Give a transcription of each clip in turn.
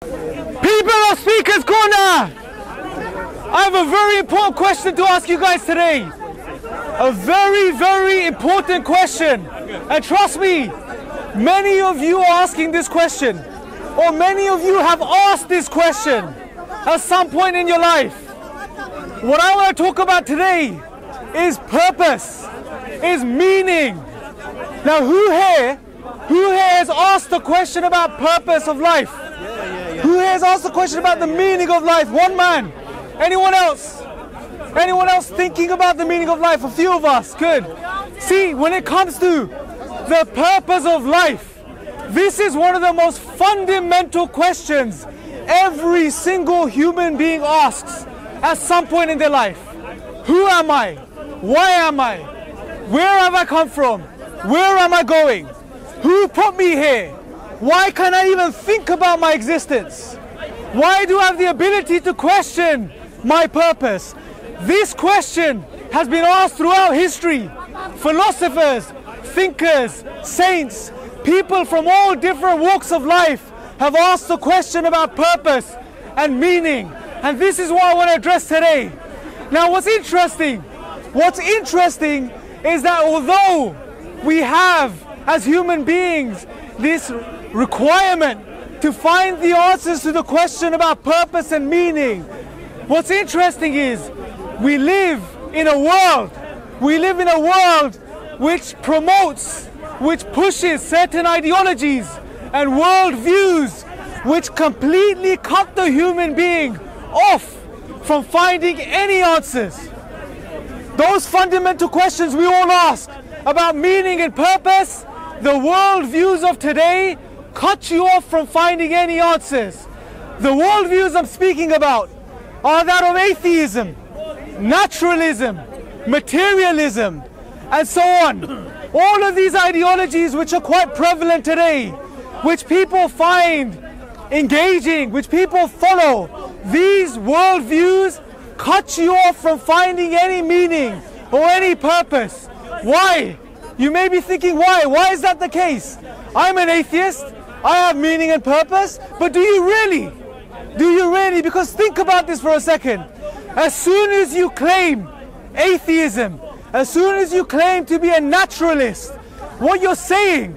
People of Speaker's Corner, I have a very important question to ask you guys today. A very, very important question. And trust me, many of you are asking this question, or many of you have asked this question at some point in your life. What I want to talk about today is purpose, is meaning. Now, who here has asked the question about purpose of life? Who here has asked the question about the meaning of life? One man. Anyone else? Anyone else thinking about the meaning of life? A few of us. Good. See, when it comes to the purpose of life, this is one of the most fundamental questions every single human being asks at some point in their life. Who am I? Why am I? Where have I come from? Where am I going? Who put me here? Why can't I even think about my existence? Why do I have the ability to question my purpose? This question has been asked throughout history. Philosophers, thinkers, saints, people from all different walks of life have asked the question about purpose and meaning. And this is what I want to address today. Now, what's interesting is that although we have, as human beings, this requirement to find the answers to the question about purpose and meaning, what's interesting is we live in a world which promotes, which pushes certain ideologies and worldviews which completely cut the human being off from finding any answers. Those fundamental questions we all ask about meaning and purpose, the worldviews of today cut you off from finding any answers. The worldviews I'm speaking about are that of atheism, naturalism, materialism, and so on. All of these ideologies which are quite prevalent today, which people find engaging, which people follow, these worldviews cut you off from finding any meaning or any purpose. Why? You may be thinking, why? Why is that the case? I'm an atheist, I have meaning and purpose, but do you really? Do you really? Because think about this for a second. As soon as you claim atheism, as soon as you claim to be a naturalist, what you're saying,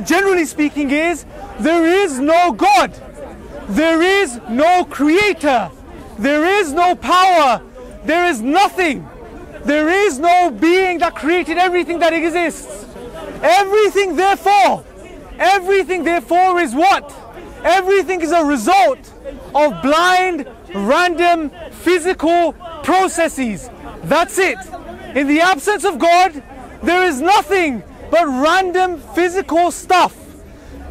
generally speaking, is there is no God, there is no creator, there is no power, there is nothing. There is no being that created everything that exists. Everything therefore is what? Everything is a result of blind, random, physical processes. That's it. In the absence of God, there is nothing but random physical stuff.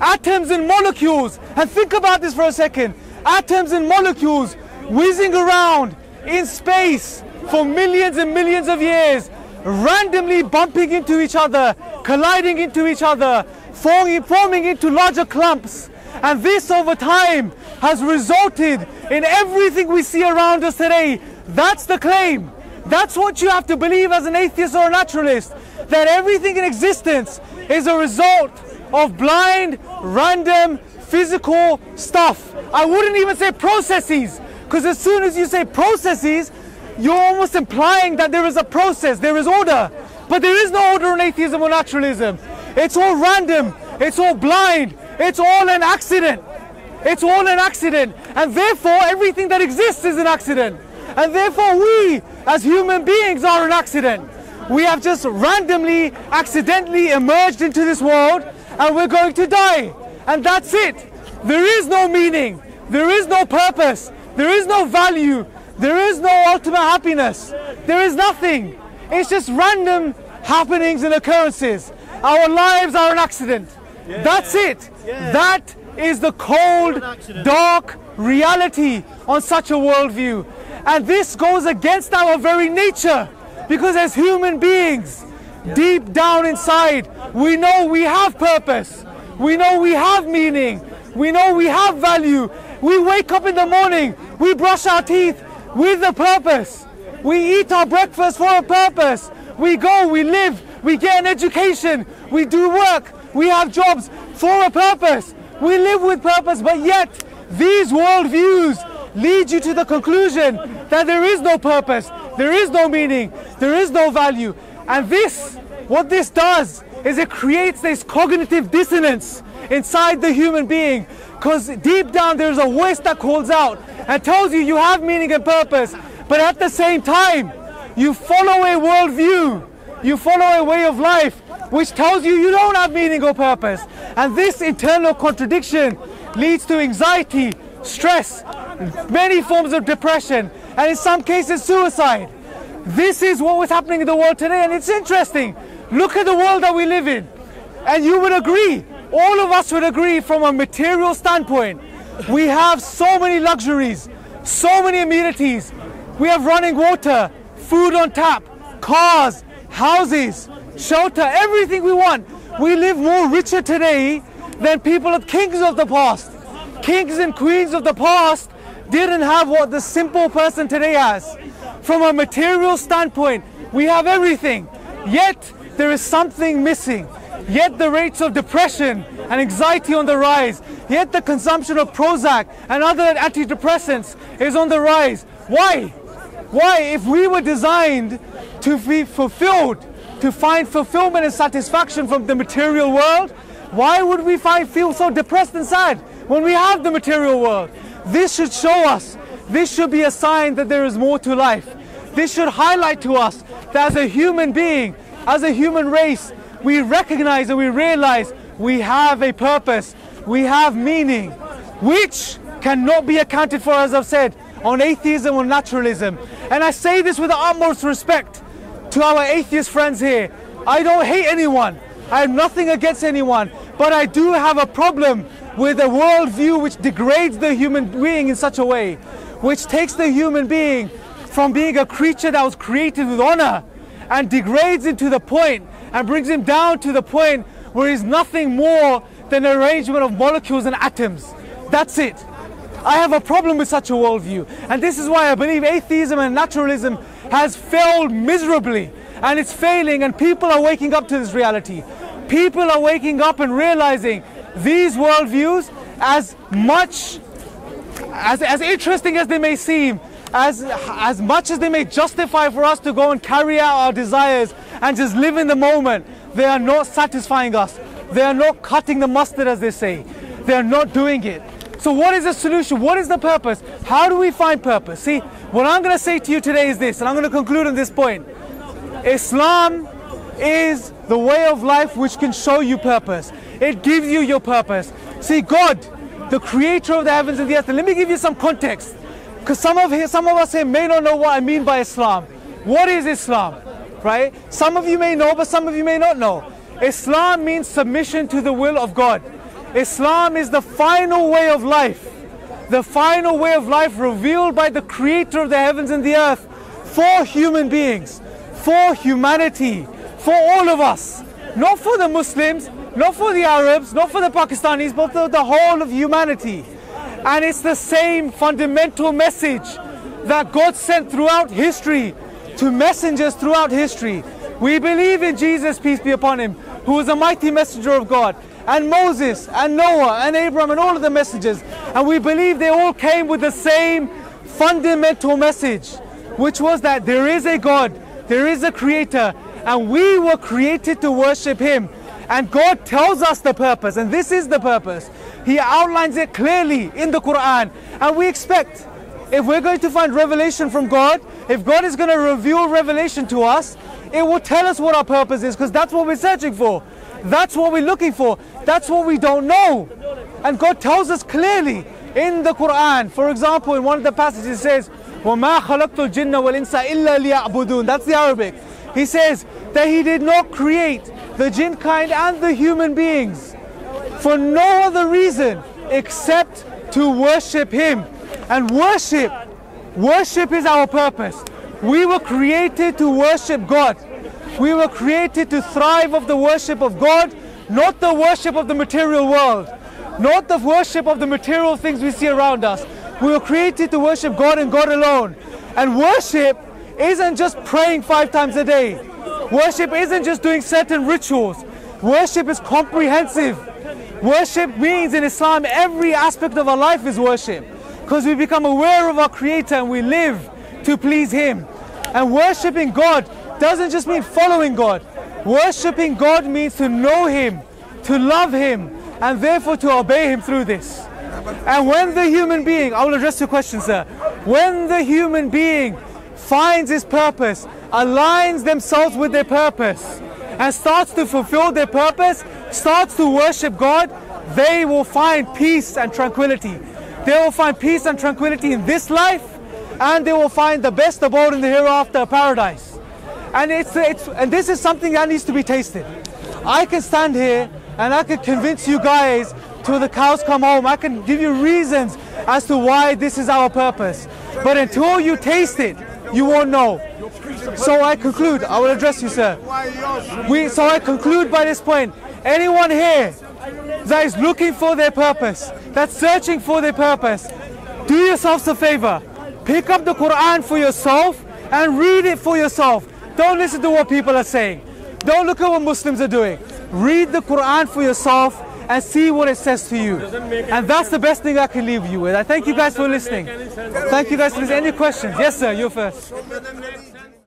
Atoms and molecules, and think about this for a second. Atoms and molecules whizzing around in space for millions and millions of years, randomly bumping into each other, colliding into each other, forming into larger clumps. And this over time has resulted in everything we see around us today. That's the claim. That's what you have to believe as an atheist or a naturalist, that everything in existence is a result of blind, random, physical stuff. I wouldn't even say processes, because as soon as you say processes, you're almost implying that there is a process, there is order. But there is no order in atheism or naturalism. It's all random, it's all blind, it's all an accident. It's all an accident. And therefore, everything that exists is an accident. And therefore, we, as human beings, are an accident. We have just randomly, accidentally emerged into this world, and we're going to die. And that's it. There is no meaning, there is no purpose, there is no value, there is no ultimate happiness. There is nothing. It's just random happenings and occurrences. Our lives are an accident. That's it. That is the cold, dark reality on such a worldview. And this goes against our very nature, because as human beings, deep down inside, we know we have purpose. We know we have meaning. We know we have value. We wake up in the morning, we brush our teeth with a purpose. We eat our breakfast for a purpose. We go, we live, we get an education, we do work, we have jobs for a purpose. We live with purpose, but yet these worldviews lead you to the conclusion that there is no purpose, there is no meaning, there is no value. And what this does is it creates this cognitive dissonance inside the human being, because deep down there's a voice that calls out and tells you you have meaning and purpose, but at the same time you follow a worldview, you follow a way of life which tells you you don't have meaning or purpose. And this internal contradiction leads to anxiety, stress, many forms of depression, and in some cases suicide. This is what was happening in the world today, and it's interesting. Look at the world that we live in, and you would agree, all of us would agree, from a material standpoint, we have so many luxuries, so many amenities. We have running water, food on tap, cars, houses, shelter, everything we want. We live more richer today than kings of the past. Kings and queens of the past didn't have what the simple person today has. From a material standpoint, we have everything, yet there is something missing. Yet the rates of depression and anxiety on the rise. Yet the consumption of Prozac and other antidepressants is on the rise. Why? Why, if we were designed to be fulfilled, to find fulfillment and satisfaction from the material world, why would we feel so depressed and sad when we have the material world? This should show us, this should be a sign that there is more to life. This should highlight to us that as a human being, as a human race, we recognize and we realize we have a purpose, we have meaning, which cannot be accounted for, as I've said, on atheism or naturalism. And I say this with the utmost respect to our atheist friends here. I don't hate anyone, I have nothing against anyone, but I do have a problem with a worldview which degrades the human being in such a way, which takes the human being from being a creature that was created with honor and degrades him to the point and brings him down to the point where he's nothing more than an arrangement of molecules and atoms. That's it. I have a problem with such a worldview, and this is why I believe atheism and naturalism has failed miserably, and it's failing, and people are waking up to this reality. People are waking up and realizing these worldviews, as interesting as they may seem, as much as they may justify for us to go and carry out our desires and just live in the moment, they are not satisfying us. They are not cutting the mustard, as they say. They are not doing it. So what is the solution? What is the purpose? How do we find purpose? See, what I'm going to say to you today is this, and I'm going to conclude on this point. Islam is the way of life which can show you purpose. It gives you your purpose. See, God, the creator of the heavens and the earth, and let me give you some context, because some of us here may not know what I mean by Islam. What is Islam? Right? Some of you may know, but some of you may not know. Islam means submission to the will of God. Islam is the final way of life. The final way of life revealed by the creator of the heavens and the earth for human beings, for humanity, for all of us. Not for the Muslims, not for the Arabs, not for the Pakistanis, but for the whole of humanity. And it's the same fundamental message that God sent throughout history to messengers throughout history. We believe in Jesus, peace be upon him, who was a mighty messenger of God, and Moses, and Noah, and Abraham, and all of the messengers. And we believe they all came with the same fundamental message, which was that there is a God, there is a creator, and we were created to worship him. And God tells us the purpose, and this is the purpose. He outlines it clearly in the Quran. And we expect, if we're going to find revelation from God, if God is going to reveal revelation to us, it will tell us what our purpose is, because that's what we're searching for. That's what we're looking for. That's what we don't know. And God tells us clearly in the Quran. For example, in one of the passages it says, وَمَا خَلَقْتُ الْجِنَّ وَالْإِنسَ إِلَّا لِيَعْبُدُونَ. That's the Arabic. He says that he did not create the jinn kind and the human beings for no other reason except to worship him. And worship is our purpose. We were created to worship God. We were created to thrive of the worship of God, not the worship of the material world, not the worship of the material things we see around us. We were created to worship God and God alone. And worship isn't just praying 5 times a day. Worship isn't just doing certain rituals. Worship is comprehensive. Worship means in Islam every aspect of our life is worship, because we become aware of our Creator and we live to please Him. And worshipping God doesn't just mean following God. Worshipping God means to know Him, to love Him, and therefore to obey Him through this. And when the human being, I will address your question, sir. When the human being finds his purpose, aligns themselves with their purpose, and starts to fulfill their purpose, starts to worship God, they will find peace and tranquility. They will find peace and tranquility in this life, and they will find the best abode in the hereafter, paradise. And and this is something that needs to be tasted. I can stand here and I can convince you guys till the cows come home. I can give you reasons as to why this is our purpose. But until you taste it, you won't know. So I conclude, I will address you, sir. So I conclude by this point, anyone here that is looking for their purpose, that's searching for their purpose, do yourselves a favor. Pick up the Quran for yourself and read it for yourself. Don't listen to what people are saying. Don't look at what Muslims are doing. Read the Quran for yourself and see what it says to you. And that's the best thing I can leave you with. I thank you guys for listening. Thank you guys for listening. Any questions? Yes, sir, you first.